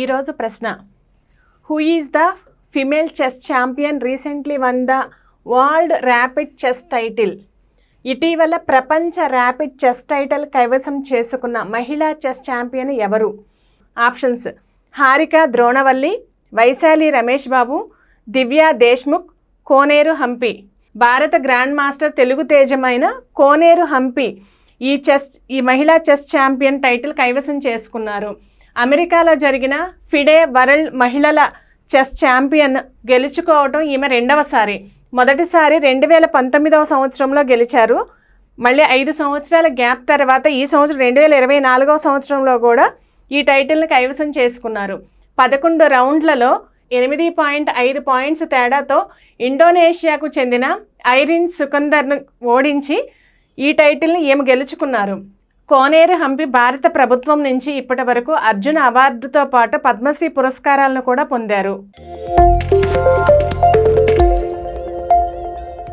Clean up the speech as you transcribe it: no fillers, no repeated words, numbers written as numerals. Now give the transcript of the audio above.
ఈరోజు ప్రశ్న, who is the female chess champion recently one the world rapid chess title? ఇటీవల ప్రపంచ rapid chess title కైవసం చేసుకున్న మహిళా చెస్ ఛాంపియన్ ఎవరు? ఆప్షన్స్: హారిక ద్రోణవల్లి, వైశాలి రమేష్ బాబు, దివ్యా దేశ్ముఖ్, కోనేరు హంపి. భారత గ్రాండ్ మాస్టర్ తెలుగు తేజమైన కోనేరు హంపి ఈ మహిళా చెస్ ఛాంపియన్ టైటిల్ కైవసం చేసుకున్నారు. అమెరికాలో జరిగిన ఫిడే వరల్డ్ మహిళల చెస్ ఛాంపియన్ గెలుచుకోవటం ఈమె రెండవసారి. మొదటిసారి 2019 సంవత్సరంలో గెలిచారు. మళ్ళీ 5 సంవత్సరాల గ్యాప్ తర్వాత ఈ సంవత్సరం 2024 సంవత్సరంలో కూడా ఈ టైటిల్ని కైవసం చేసుకున్నారు. 11 రౌండ్లలో 8.5 పాయింట్స్ తేడాతో ఇండోనేషియాకు చెందిన ఐరిన్ సుకందర్ను ఓడించి ఈ టైటిల్ని ఈమె గెలుచుకున్నారు. కోనేరు హంపి భారత ప్రభుత్వం నుంచి ఇప్పటి వరకు అర్జున అవార్డుతో పాటు పద్మశ్రీ పురస్కారాలను కూడా పొందారు.